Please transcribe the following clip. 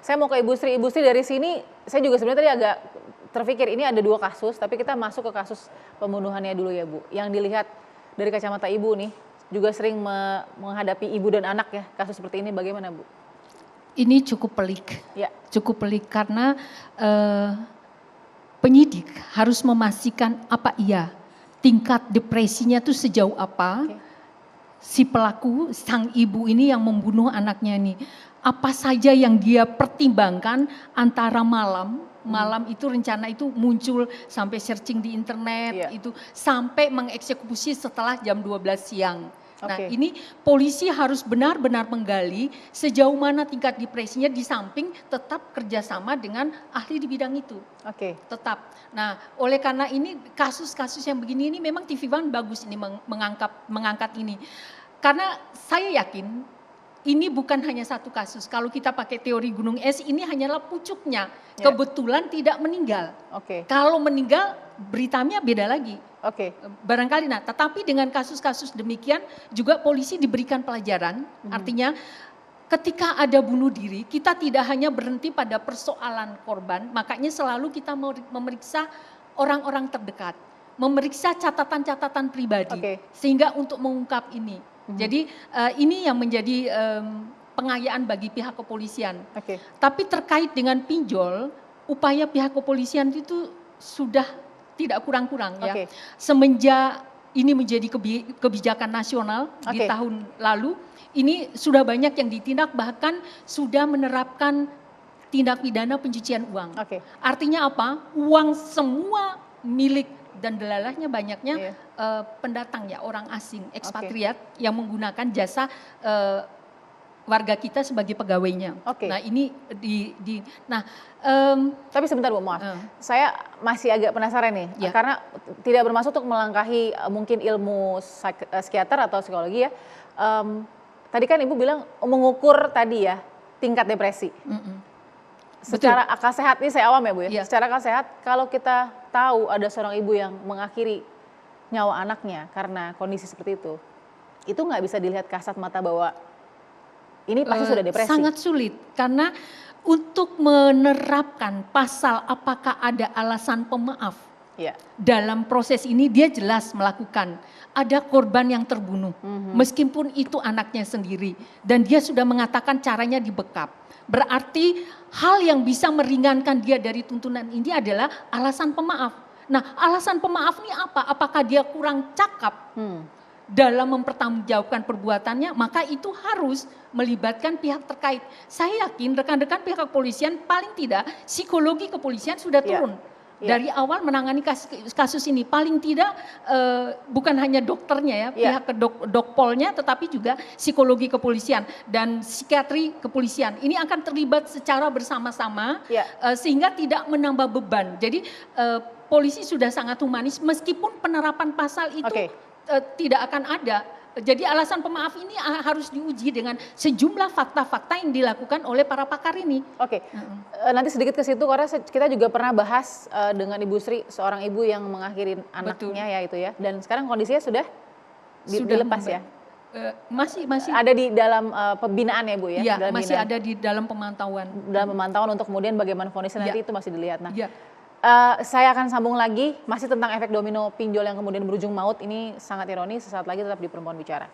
Saya mau ke Ibu Sri. Ibu Sri, dari sini saya juga sebenarnya tadi agak terpikir ini ada 2 kasus, tapi kita masuk ke kasus pembunuhannya dulu ya Bu. Yang dilihat dari kacamata Ibu nih, juga sering menghadapi ibu dan anak ya, kasus seperti ini bagaimana Bu? Ini cukup pelik, Ya. cukup pelik karena penyidik harus memastikan apa iya tingkat depresinya tuh sejauh apa. Si pelaku, sang ibu ini yang membunuh anaknya ini, apa saja yang dia pertimbangkan antara malam itu rencana itu muncul sampai searching di internet, itu sampai mengeksekusi setelah jam 12 siang. Nah ini polisi harus benar-benar menggali sejauh mana tingkat depresinya, di samping tetap kerjasama dengan ahli di bidang itu. Tetap. Nah oleh karena ini kasus-kasus yang begini ini memang TV One bagus ini mengangkat ini. Karena saya yakin ini bukan hanya satu kasus. Kalau kita pakai teori gunung es, ini hanyalah pucuknya. Kebetulan tidak meninggal. Kalau meninggal beritanya beda lagi. Barangkali. Nah, tetapi dengan kasus-kasus demikian juga polisi diberikan pelajaran. Artinya ketika ada bunuh diri, kita tidak hanya berhenti pada persoalan korban. Makanya selalu kita memeriksa orang-orang terdekat, memeriksa catatan-catatan pribadi, sehingga untuk mengungkap ini. Jadi ini yang menjadi pengayaan bagi pihak kepolisian. Tapi terkait dengan pinjol, upaya pihak kepolisian itu sudah tidak kurang-kurang ya. Semenjak ini menjadi kebijakan nasional di tahun lalu, ini sudah banyak yang ditindak, bahkan sudah menerapkan tindak pidana pencucian uang. Artinya apa? Uang semua milik dan delalahnya banyaknya pendatang ya, orang asing, ekspatriat yang menggunakan jasa warga kita sebagai pegawainya. Nah ini tapi sebentar Bu, maaf. Saya masih agak penasaran nih, karena tidak bermaksud untuk melangkahi mungkin ilmu psikiater atau psikologi ya. Tadi kan Ibu bilang mengukur tadi ya tingkat depresi. Secara akal sehat, ini saya awam ya Bu ya. Secara akal sehat, kalau kita tahu ada seorang ibu yang mengakhiri nyawa anaknya karena kondisi seperti itu nggak bisa dilihat kasat mata bahwa ini pasti sudah depresi. Sangat sulit, karena untuk menerapkan pasal apakah ada alasan pemaaf. Dalam proses ini dia jelas melakukan, ada korban yang terbunuh, meskipun itu anaknya sendiri, dan dia sudah mengatakan caranya dibekap. Berarti hal yang bisa meringankan dia dari tuntunan ini adalah alasan pemaaf. Nah alasan pemaaf ini apa? Apakah dia kurang cakap dalam mempertanggungjawabkan perbuatannya? Maka itu harus melibatkan pihak terkait. Saya yakin rekan-rekan pihak kepolisian, paling tidak psikologi kepolisian sudah turun. Dari awal menangani kasus ini, paling tidak bukan hanya dokternya ya, pihak dokpolnya, tetapi juga psikologi kepolisian dan psikiatri kepolisian. Ini akan terlibat secara bersama-sama sehingga tidak menambah beban. Jadi polisi sudah sangat humanis, meskipun penerapan pasal itu tidak akan ada. Jadi alasan pemaaf ini harus diuji dengan sejumlah fakta-fakta yang dilakukan oleh para pakar ini. Nanti sedikit ke situ, karena kita juga pernah bahas dengan Ibu Sri, seorang ibu yang mengakhiri anaknya ya itu ya. Dan sekarang kondisinya sudah dilepas ya? Masih ada di dalam pembinaan ya Bu ya? Masih ada di dalam pemantauan. Dalam pemantauan untuk kemudian bagaimana vonisnya nanti itu masih dilihat. Nah, saya akan sambung lagi masih tentang efek domino pinjol yang kemudian berujung maut. Ini sangat ironis. Sesaat lagi tetap di Perempuan Bicara.